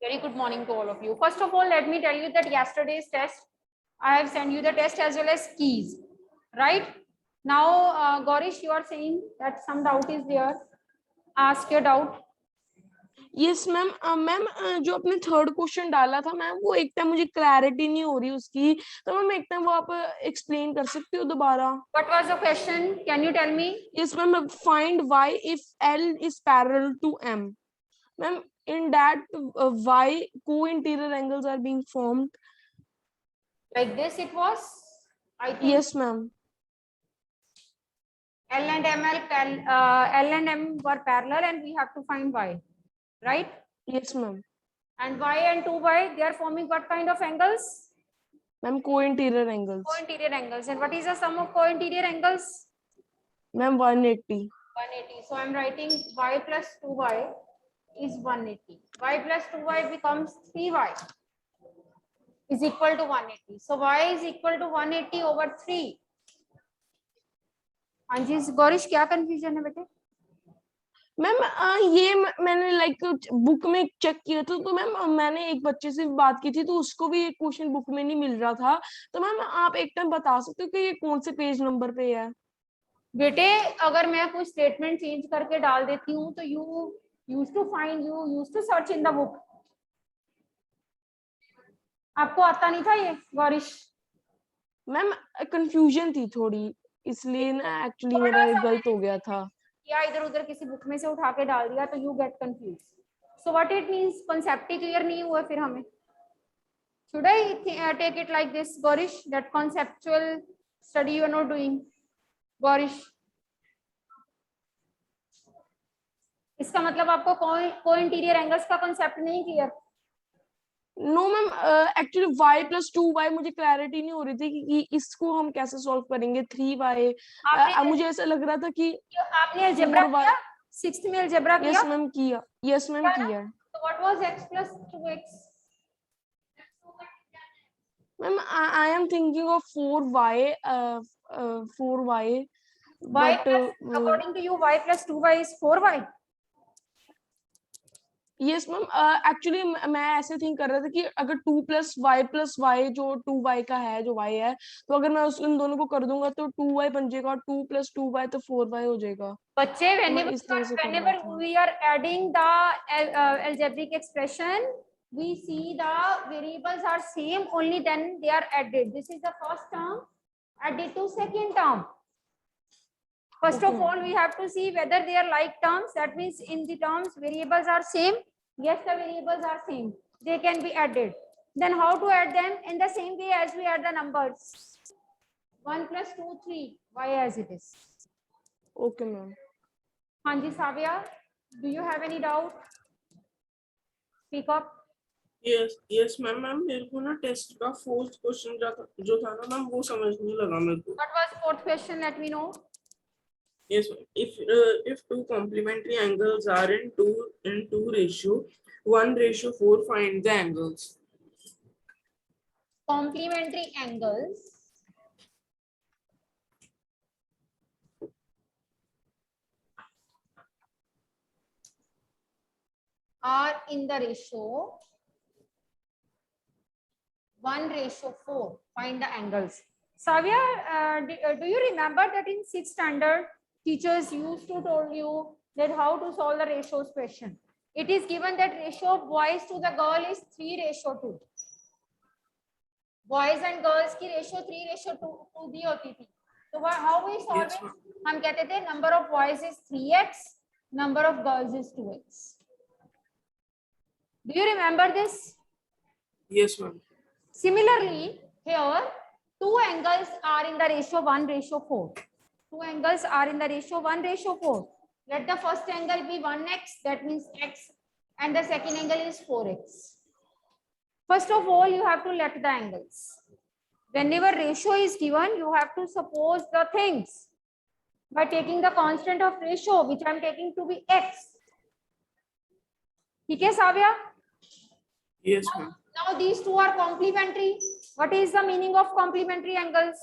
Very good morning to all of you. First of all, let me tell you that yesterday's test, I have sent you the test as well as keys, right? Now, Gaurish, you are saying that some doubt is there. Ask your doubt. Yes ma'am ma'am जो आपने third question डाला था ma'am वो एक time मुझे clarity नहीं हो रही उसकी, तो मैम एक टाइम वो आप एक्सप्लेन कर सकते हो दोबारा? What was the question? Can you tell me? Yes ma'am, find y if L is parallel to M. Ma'am in that y co-interior angles are being formed. Like this it was? I think Yes ma'am. L and M were parallel and we have to find y, right? Yes ma'am. And y and 2y, they are forming what kind of angles? Ma'am, co-interior angles. Co-interior angles. And what is the sum of co-interior angles? Ma'am, 180. 180. So I'm writing y plus 2y is 180. Y plus 2y becomes 3y is equal to 180. So y is equal to 180 over 3. हाँ जी गौरीश, क्या confusion है बेटे? Ma'am ये मैंने like book में check किया था, तो मैम मैंने एक बच्चे से बात की थी तो उसको भी एक क्वेश्चन बुक में नहीं मिल रहा था, तो मैम आप एक टाइम बता सकते हो कि ये कौन से पेज नंबर पे है? बेटे अगर मैं कुछ स्टेटमेंट चेंज करके डाल देती हूँ तो you used to search in the book. आपको आता नहीं था ये गौरीश? मैम कंफ्यूजन थी थोड़ी, इसलिए ना एक्चुअली मेरा गलत हो गया था. या इधर उधर किसी बुक में से उठा के डाल दिया तो you get confuse. So what it means, concept he clear नहीं हुआ फिर हमें. Should I take it like this, Gorish, that conceptual study you are not doing? Gorish, इसका मतलब आपको को इंटीरियर एंगल्स का कांसेप्ट नहीं clear? No ma'am, actually y plus 2y मुझे क्लैरिटी नहीं हो रही थी कि इसको हम कैसे सॉल्व करेंगे. 3y मुझे ऐसा लग रहा था कि आपने अलजेब्रा किया? 6th में अलजेब्रा किया? यस मैम किया. यस मैम किया. तो what was x plus 2x? Ma'am, I am thinking of 4y, 4y. Y plus, according to you, y plus 2y is 4y. Yes, ma'am. Actually, मैं ऐसे think कर रहा था कि अगर 2 plus y जो 2y का है, जो y है, तो अगर मैं उन दोनों को कर दूंगा तो 2y बन जाएगा और 2 plus 2y तो 4y हो जाएगा. बच्चे, whenever we are adding the algebraic expression, we see the variables are same, only then they are added. This is the first term added to second term. First of all, we have to see whether they are like terms. That means in the terms variables are same. Yes, the variables are same. They can be added. Then how to add them? In the same way as we add the numbers. 1 plus 2, 3. Why as it is? Okay, ma'am. Hanji Savya, do you have any doubt? Speak up. Yes ma'am. मेरे को ना test का fourth question जो था ना ma'am वो समझ नहीं लगा मेरे को. What was fourth question? Let me know. Yes, if two complementary angles are in two ratio, 1:4, find the angles. Complementary angles are in the ratio 1:4. Find the angles. Savya, do you remember that in 6th standard, teachers used to told you that how to solve the ratios question? It is given that ratio of boys to the girl is 3:2. Boys and girls की ratio 3:2 दी होती थी. So how we solve it? हम कहते थे number of boys is 3x, number of girls is 2x. Do you remember this? Yes, ma'am. Similarly, here two angles are in the ratio 1:4. Two angles are in the ratio 1:4. Let the first angle be 1x, that means x, and the second angle is 4x. First of all, you have to let the angles. Whenever ratio is given, you have to suppose the things by taking the constant of ratio, which I am taking to be x. Okay, Savya? Yes, ma'am. Now these two are complementary. What is the meaning of complementary angles?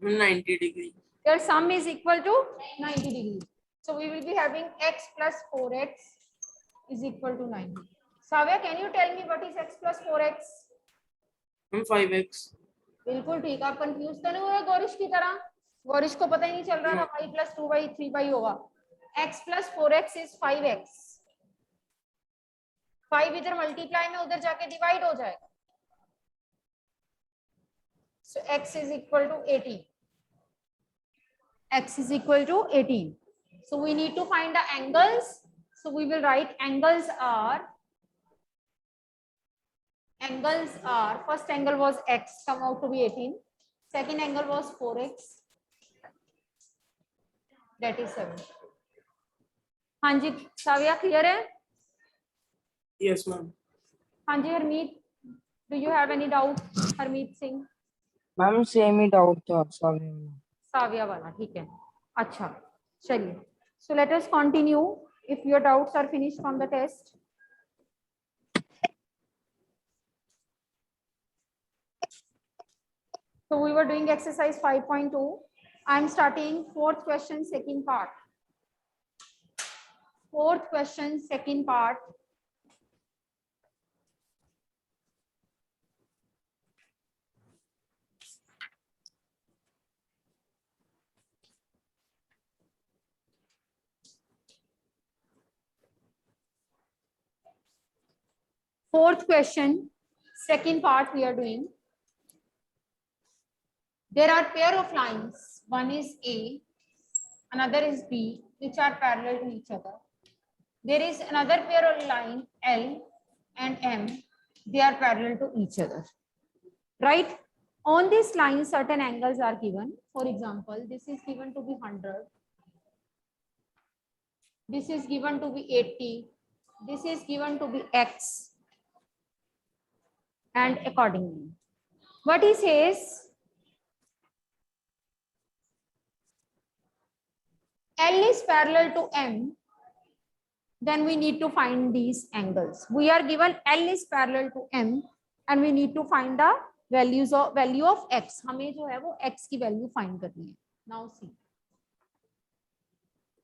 90 degree. Their sum is equal to 90 degree. So we will be having x plus 4x is equal to 90. Savya, can you tell me what is x plus 4x? 5x. बिल्कुल ठीक। आप confuse तो नहीं हो रहे गौरिश की तरह? गौरिश को पता ही नहीं चल रहा था y plus 2y 3y होगा। x plus 4x is 5x। 5 इधर मल्टीप्लाई में उधर जाके डिवाइड हो जाएगा। So x is equal to 18. X is equal to 18. So we need to find the angles. So we will write angles are, first angle was x, come out to be 18. Second angle was 4x, that is 7. हाँ जी साविया, clear है? Yes, ma'am. हाँ जी Harmeet, do you have any doubt? Harmeet Singh. Ma'am same ही doubt था sorry. साविया वाला, ठीक है। अच्छा चलिए, so let us continue if your doubts are finished from the test. So we were doing exercise 5.2. I am starting fourth question, second part. Fourth question, second part. Fourth question, second part we are doing. There are pair of lines. One is A, another is B, which are parallel to each other. There is another pair of line L and M. They are parallel to each other. Right? On this line, certain angles are given. For example, this is given to be 100. This is given to be 80. This is given to be X. And accordingly, what he says, L is parallel to M, then we need to find these angles. We are given L is parallel to M and we need to find the value of X. हमें जो है वो X की value find करनी है. Now see,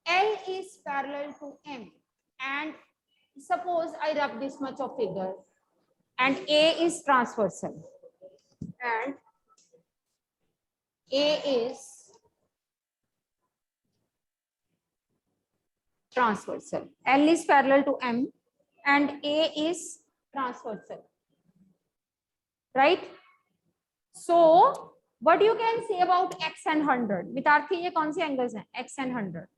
L is parallel to M and suppose I rub this much of figure and A is transversal and A is transversal. L is parallel to M and A is transversal. Right? So what you can say about X and 100? विद्यार्थी ये कौन से angles हैं? X and 100.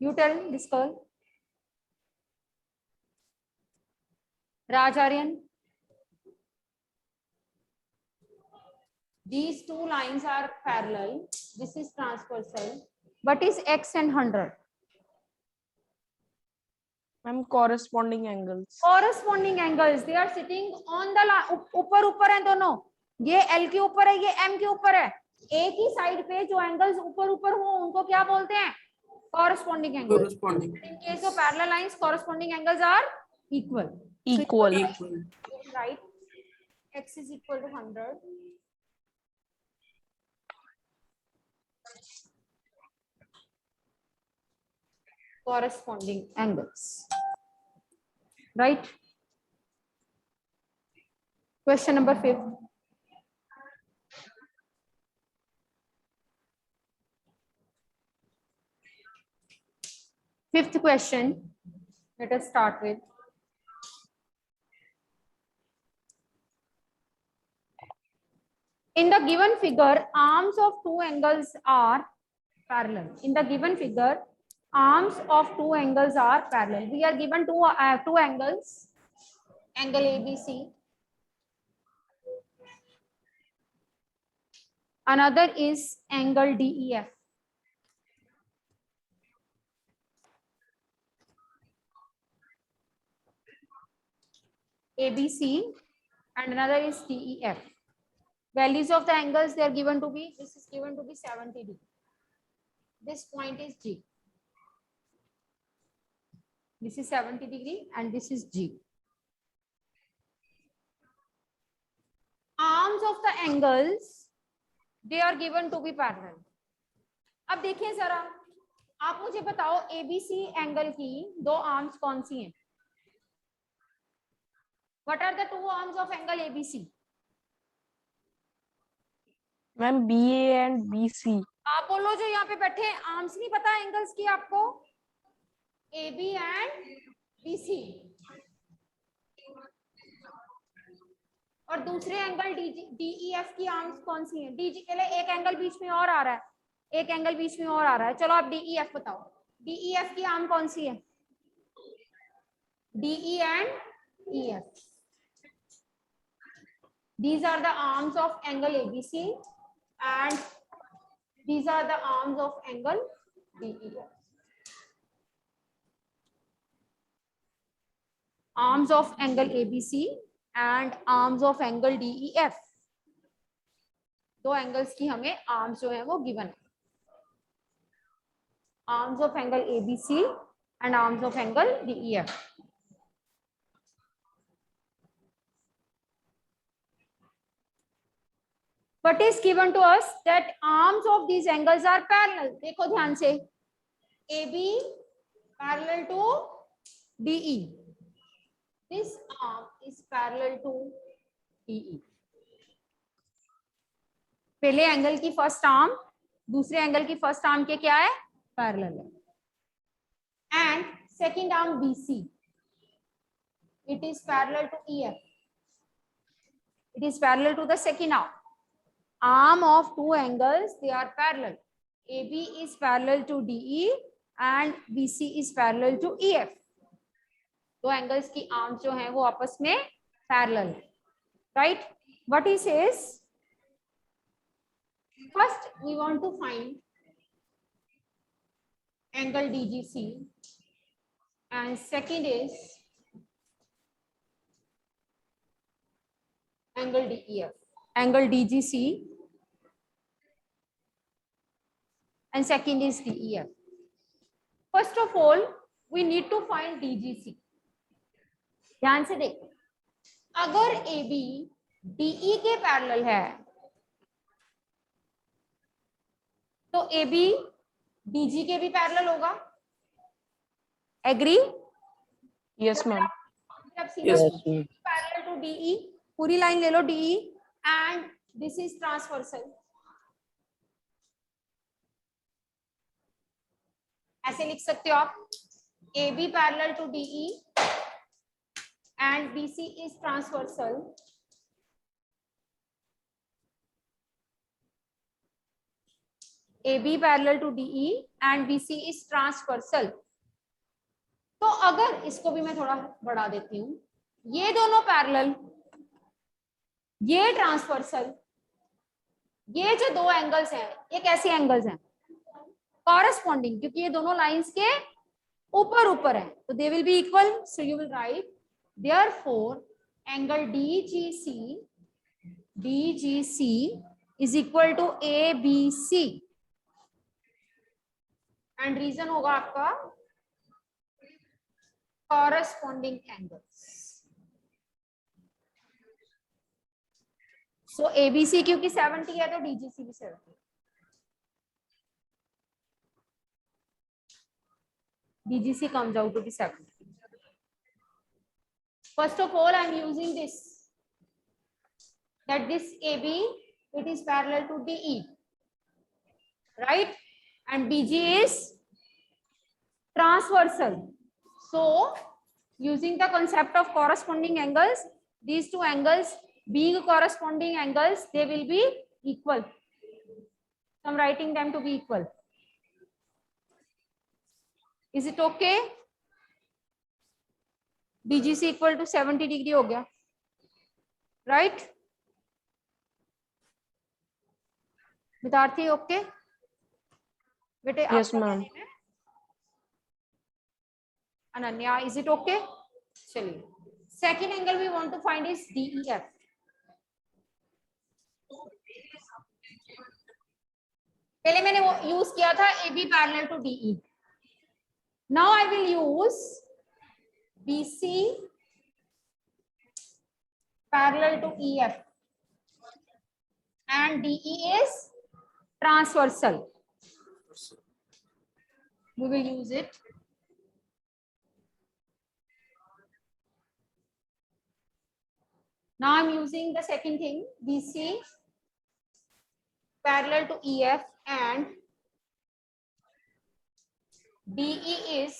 You tell, discuss. Rajaryan. These two lines are parallel. This is transversal. What is X and 100? Ma'am corresponding angles. Corresponding angles. They are sitting on the line. ऊपर हैं दोनों. ये L के ऊपर है, ये M के ऊपर है. एक ही साइड पे जो एंगल्स ऊपर हो उनको क्या बोलते हैं? Corresponding angles. Corresponding. In case of parallel lines, corresponding angles are equal. Equal. So Equal. right, X is equal to 100. Corresponding angles. Right? Question number 5. Fifth question. Let us start with. In the given figure, arms of two angles are parallel. In the given figure, arms of two angles are parallel. We are given two angles, angle ABC. Another is angle DEF. ABC and another is DEF. Values of the angles they are given to be, this is given to be 70 degree. This point is G. This is 70 degree and this is G. Arms of the angles they are given to be parallel. अब देखिए जरा, आप मुझे बताओ ABC angle की दो arms कौन सी हैं? What are the two arms of angle ABC? Ma'am BA and BC। आप बोलो जो यहाँ पे बैठे हैं, आर्म्स नहीं पता एंगल्स की आपको? AB and BC। और दूसरे एंगल DEF की आर्म्स कौन सी हैं? DG के लिए एक एंगल बीच में और आ रहा है, एक एंगल बीच में और आ रहा है। चलो आप DEF बताओ, DEF की आर्म कौन सी है? DE and EF। These are the arms of angle ABC and these are the arms of angle DEF. Arms of angle ABC and arms of angle DEF. दो एंगल्स की हमें arms जो है वो given है। Arms of angle ABC and arms of angle DEF. What is given to us that arms of these angles are parallel. देखो ध्यान से, AB parallel to DE. This arm is parallel to DE. पहले angle की first arm दूसरे angle की first arm के क्या है? पैरेलल है। And second arm BC, it is parallel to EF. It is parallel to the second arm. Arm of two angles, they are parallel. AB is parallel to DE and BC is parallel to EF. दो angles की arms जो हैं वो आपस में parallel है, right? What he says, first we want to find angle DGC and second is angle DEF. Angle DGC and second is DEF. First of all, we need to find DGC. ध्यान से देखो, अगर AB DE के parallel है तो AB DG के भी parallel होगा। Agree? Yes ma'am. Yes. Parallel to DE, पूरी लाइन ले लो DE and this is transversal. ऐसे लिख सकते हो आप, AB parallel to DE and BC is transversal. AB parallel to DE and BC is transversal. तो अगर इसको भी मैं थोड़ा बढ़ा देती हूँ, ये दोनों पैरेलल, ये ट्रांसवर्सल, ये जो दो एंगल्स हैं ये कैसे एंगल्स हैं? कॉरेस्पॉन्डिंग, क्योंकि ये दोनों लाइंस के ऊपर ऊपर हैं, तो they will be equal. So you will write therefore angle DGC is equal to ABC and reason होगा आपका कॉरेस्पॉन्डिंग एंगल्स. सो ABC क्योंकि 70 है तो DGC भी 70. DGC comes out to be 70. First of all, I am using this, that this AB, it is parallel to DE, right? And BG is transversal. So, using the concept of corresponding angles, these two angles being corresponding angles, they will be equal. So, I am writing them to be equal. Is it okay? DGC equal to 70 degree हो गया, right? विद्यार्थी okay बेटे? Yes, ma'am. Ananya, is it okay? चलिए, second angle we want to find is DEF. पहले मैंने वो use किया था AB parallel to DE. Now I will use BC parallel to EF and DE is transversal. We will use it. Now I'm using the second thing, BC parallel to EF and DE is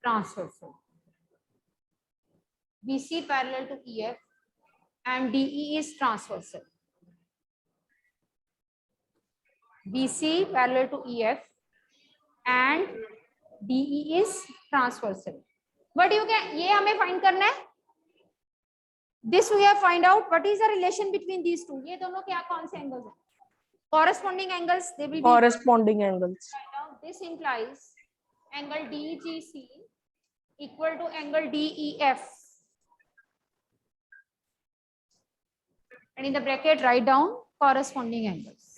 transversal. BC parallel to EF and DE is transversal. BC parallel to EF and DE is transversal. But you can, ये हमें find करना है. This we have find out what is the relation between these two. ये दोनों क्या कौन से angles हैं? Corresponding angles, they will be. Corresponding angles. This implies angle DGC equal to angle DEF. And in the bracket, write down corresponding angles.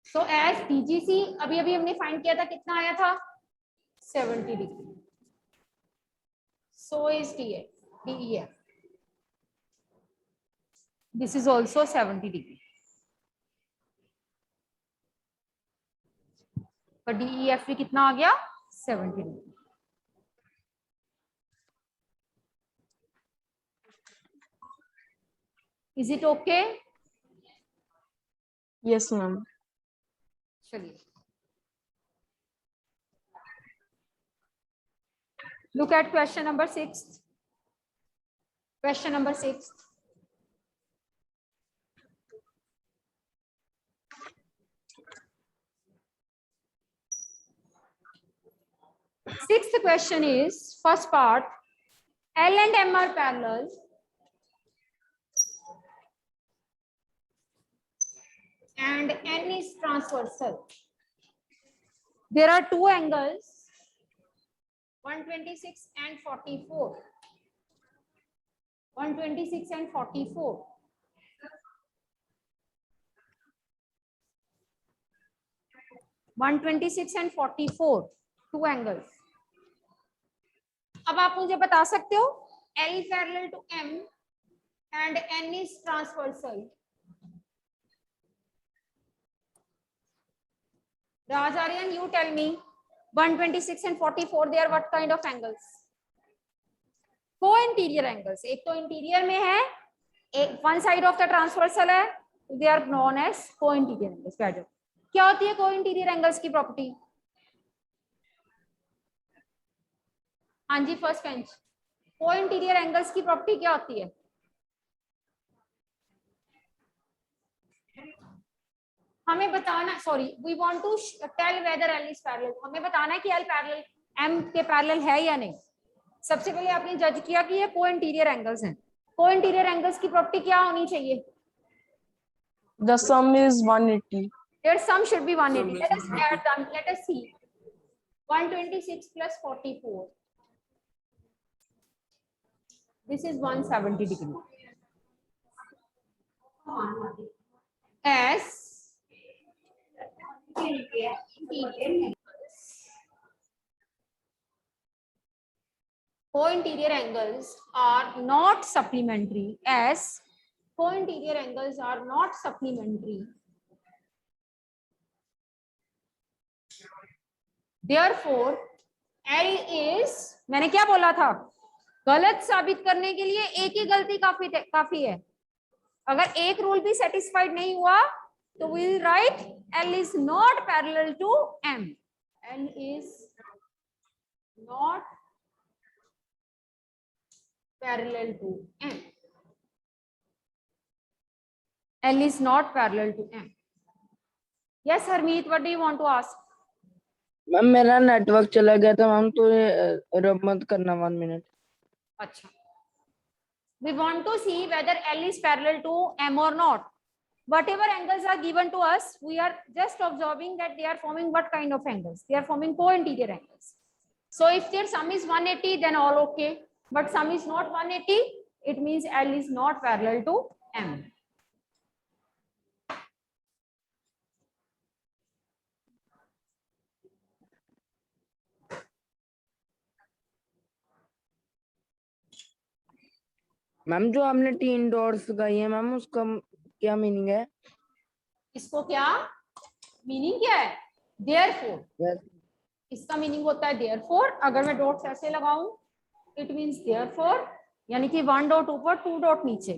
So as DGC अभी हमने find किया था, कितना आया था? 70 degree. So is DEF. This is also 70 degree. But DEF भी कितना आ गया? 70 degree. Is it okay? Yes, ma'am. चलिए. Look at question number 6. Question number 6. Sixth question is, first part, L and M are parallel. And N is transversal. There are two angles, 126 and 44. 126 and 44. and 44, two angles. अब आप मुझे बता सकते हो L parallel to M and N is transversal. Rajaryan, you tell me, 126 and 44, they are what kind of angles? Co-interior angles. एक तो interior में है, एक one side of the transversal है, they are known as co-interior angles. बैठो. क्या होती है co-interior angles की property? हाँ जी, फर्स्ट बेंच. Co-interior angles की property क्या होती है? हमें बताना, sorry, we want to tell whether L is parallel. हमें बताना है कि L पैरेलल M के पैरेलल है या नहीं. सबसे पहले आपने जज किया कि ये को इंटीरियर एंगल्स हैं. को इंटीरियर एंगल्स की प्रॉपर्टी क्या होनी चाहिए? The sum is 180. Their sum should be 180. Let us add them. Let us see. 126 plus 44. This is 170 degree. As co-interior angles are not supplementary, as co-interior angles are not supplementary. Therefore, L is, मैंने क्या बोला था? गलत साबित करने के लिए एक ही गलती काफी है. अगर एक रूल भी सेटिस्फाइड नहीं हुआ तो we will write L is not parallel to M. L is not parallel to M. L is not parallel to M. Yes, Harmeet, what do you want to ask? Ma'am मेरा network चला गया था ma'am, तो रब मत करना 1 minute. अच्छा. We want to see whether L is parallel to M or not. Whatever angles are given to us, we are just observing that they are forming what kind of angles? They are forming co-interior angles. So if their sum is 180, then all okay. But sum is not 180, it means L is not parallel to M. Ma'am जो आपने 3 dots लगाई है ma'am उसका क्या meaning है? इसको क्या meaning क्या है? Therefore, Yes. इसका मीनिंग होता है देयरफॉर। अगर मैं डॉट्स ऐसे लगाऊं इट मींस देयरफॉर, यानी कि 1 डॉट ऊपर 2 डॉट नीचे।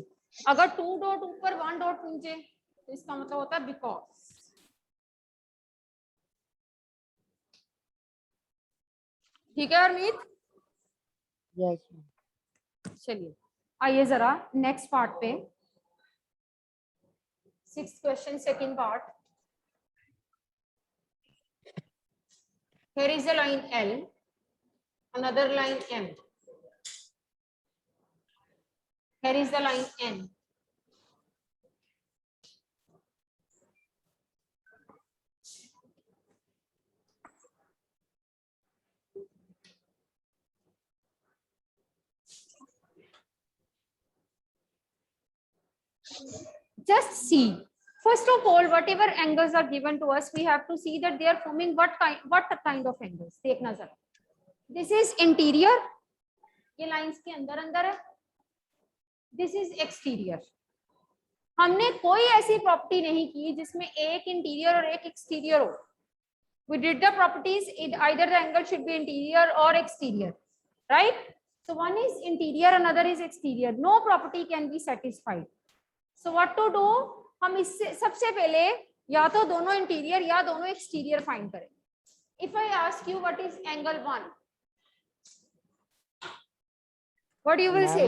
अगर 2 डॉट ऊपर 1 डॉट नीचे तो इसका मतलब होता है बिकॉज। ठीक है अरमीत? Yes. चलिए आइए जरा नेक्स्ट पार्ट पे, 6th question second part. Here is a line L, another line M. Here is the line N. Just see. First of all, whatever angles are given to us, we have to see that they are forming what kind of angles. देखना जरा. This is interior. ये lines के अंदर अंदर है. This is exterior. हमने कोई ऐसी प्रॉपर्टी नहीं की जिसमें एक इंटीरियर और एक एक्सटीरियर हो. We did the properties. Either the angle should be interior or exterior, right? So one is interior, another is exterior. No property can be satisfied. So what to do? हम इससे सबसे पहले या तो दोनों इंटीरियर या दोनों एक्सटीरियर फाइंड करें. If I ask you what is angle 1, what you will say?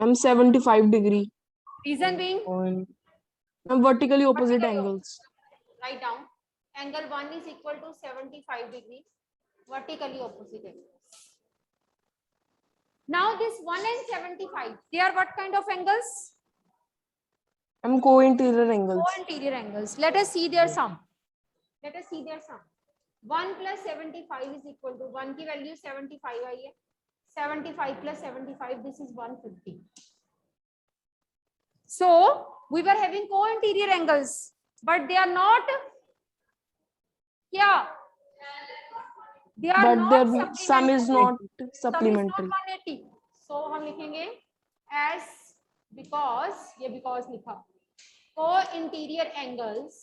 Ma'am 75 degree. Reason being, ma'am vertically opposite Vertically angles. write down. Angle 1 is equal to 75 degree, vertically opposite angles. Now this 1 and 75, they are what kind of angles? Ma'am co interior angles. Co-interior angles. Let us see their sum. Let us see their sum. 1 plus 75 is equal to 1 की value 75 आई है. 75 plus 75, this is 150. So we were having co-interior angles, but they are not. क्या? They are But not their sum is supplementary. not Sum is supplementary. not 180. So हम लिखेंगे as because, ये because लिखा. Co-interior angles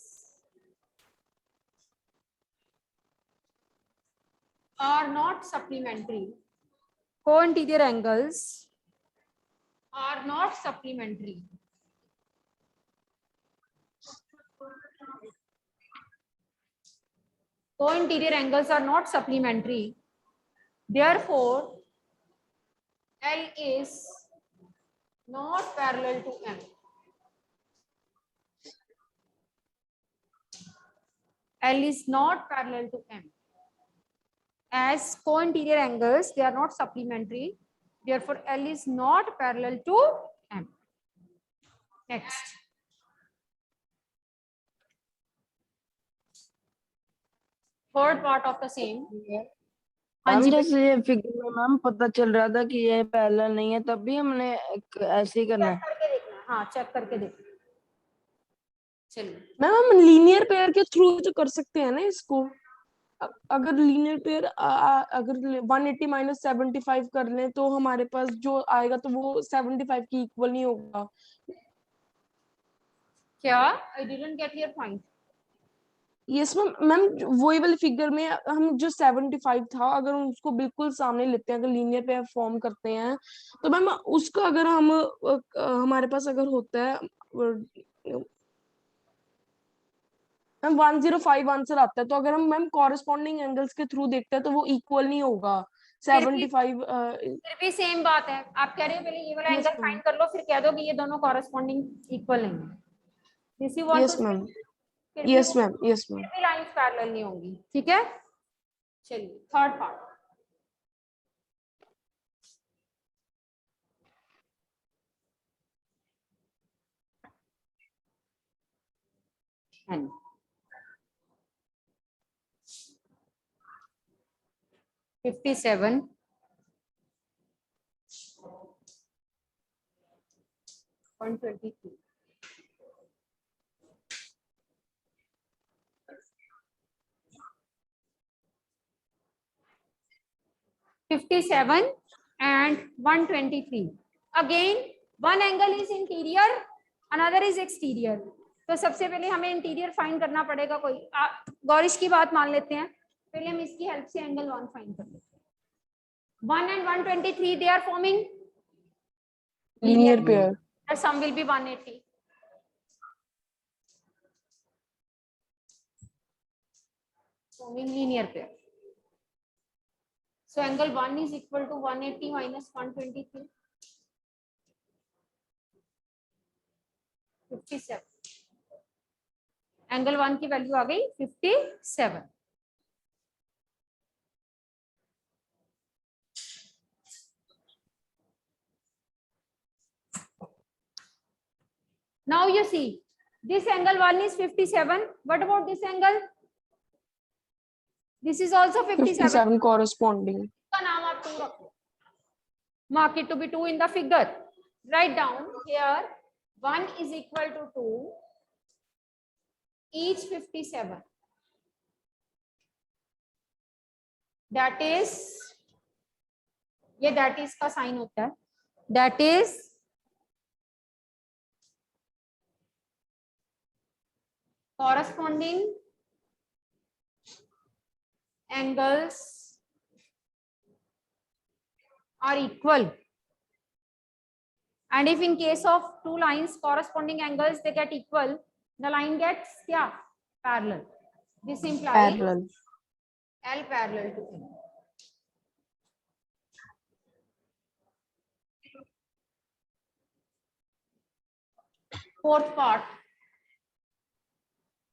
are not supplementary. Co-interior angles are not supplementary. Co-interior angles are not supplementary. Therefore, L is not parallel to M. L is not parallel to M. As co-interior angles, they are not supplementary. Therefore, L is not parallel to M. Next. Third part of the same. हाँ ma'am जी, जैसे ये figure में ma'am पता चल रहा था कि ये पैरेलल नहीं है तब भी हमने ऐसे ही करना चेक है. करके देखना. हाँ, चेक करके देखना. चलिए. मैम हम लीनियर पेयर के थ्रू तो कर सकते हैं ना इसको. अगर लीनियर पेयर अगर 180 माइनस 75 कर लें तो हमारे पास जो आएगा तो वो 75 की इक्वल नहीं होगा. क्या? I didn't get your point. Yes ma'am. Ma'am वही वाली फिगर में हम जो 75 था अगर हम उसको बिल्कुल सामने लेते हैं, अगर लीनियर पेयर फॉर्म करते हैं तो मैम उसका अगर हम हमारे पास अगर होता है मैम 105 आंसर आता है तो अगर हम मैम कॉरेस्पॉन्डिंग एंगल्स के थ्रू देखते हैं तो वो इक्वल नहीं होगा. 75 फिर भी सेम बात है. आप कह रहे हो पहले ये वाला Yes, एंगल ma'am. फाइंड कर लो, फिर कह दो कि ये दोनों कॉरेस्पॉन्डिंग इक्वल नहीं है. This you want yes to say? Ma'am. फिर भी यस मैम. Yes ma'am. फिर भी लाइंस पैरेलल नहीं होंगी. ठीक है, चलिए third part. And 57 123. and 123. Again one angle is interior, another is exterior. तो सबसे पहले हमें इंटीरियर फाइंड करना पड़ेगा। कोई गौरिश की बात मान लेते हैं, पहले हम इसकी हेल्प से एंगल 1 फाइंड कर लेते हैं। 1 and 123 they are forming linear pair. The sum will be 180. Forming linear pair. So angle 1 is equal to 180 minus 123. 57. Angle 1 की वैल्यू आ गई 57. Now you see, this angle 1 is 57. What about this angle? This is also 57. 57 corresponding. का नाम आप 2 रखो. Mark it to be 2 in the figure. Write down here 1 is equal to 2, each 57. That is, ये that is का sign होता है. That is corresponding angles are equal, and if in case of two lines corresponding angles they get equal, the line gets क्या parallel. This implies Parallel. L parallel to N. Fourth part,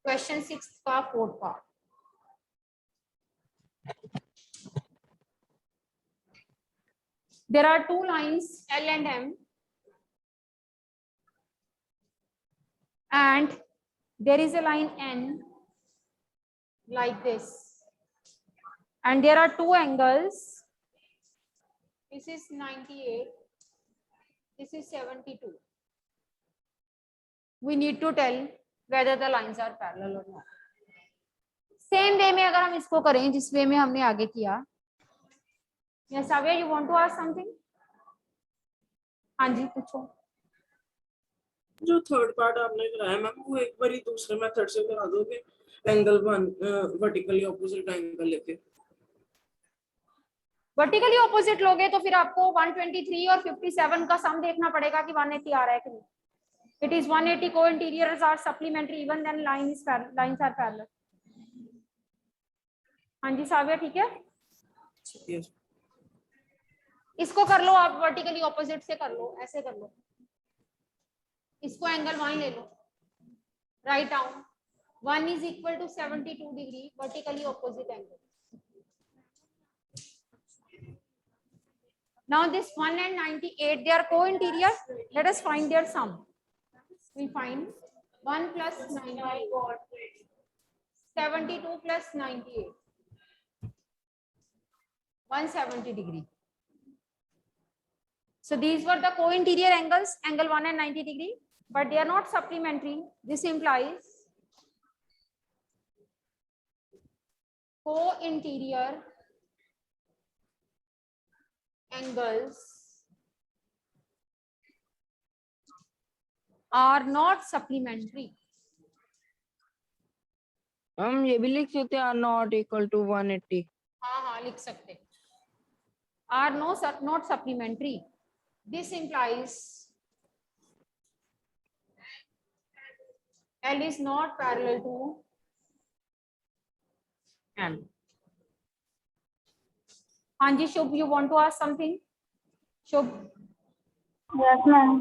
question 6 का fourth part. There are two lines L and M, and there is a line N like this, and there are two angles. This is 98, this is 72. We need to tell whether the lines are parallel or not. Same way में अगर हम इसको करें जिस वे में हमने आगे किया. Yes, Avya, you want to ask something? हाँ जी पूछो. जो थर्ड पार्ट आपने कराया मैम वो एक बार दूसरे मेथड से करा दोगे, एंगल 1 वर्टिकली ऑपोजिट एंगल लेके. वर्टिकली ऑपोजिट लोगे तो फिर आपको 123 और 57 का सम देखना पड़ेगा कि 180 आ रहा है कि नहीं. It is 180 co-interiors are supplementary even then lines are parallel. हाँ जी साव्या ठीक है. Yes. इसको कर लो आप वर्टिकली ऑपोजिट से कर लो, ऐसे कर लो. इसको एंगल 1 ले लो. Write down 1 is equal to 72 degree vertically opposite angle. Now this 1 and 98 they are co-interior. Let us find their sum. We find 1 plus 98, 72 plus 98, 170 degree. So these were the co-interior angles, angle 1 and 90 degree, but they are not supplementary. This implies co-interior angles are not supplementary. हम ये भी लिख सकते हैं not equal to 180. हाँ लिख सकते. Are not supplementary. This implies L is not parallel to M. हाँ जी शुभ, you want to ask something? Shubh. Yes ma'am.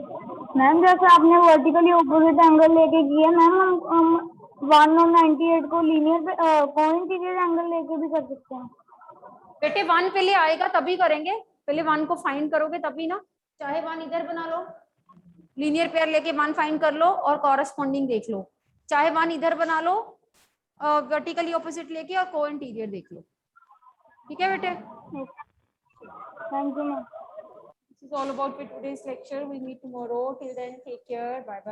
Ma'am जैसे आपने वर्टिकली ऑपोजिट एंगल लेके किया मैम, हम 1 और 98 को लीनियर को-इंटीरियर एंगल लेके भी कर सकते हैं. बेटे 1 पहले आएगा तभी करेंगे. पहले 1 को फाइंड करोगे तभी ना. चाहे 1 इधर बना लो, लीनियर पेयर लेके 1 फाइंड कर लो और कॉरेस्पॉन्डिंग देख लो. चाहे 1 इधर बना लो वर्टिकली ऑपोजिट लेके और को इंटीरियर देख लो. ठीक है बेटे. Thank you ma'am. This is all about today's lecture. We'll meet tomorrow. Till then, take care. Bye bye.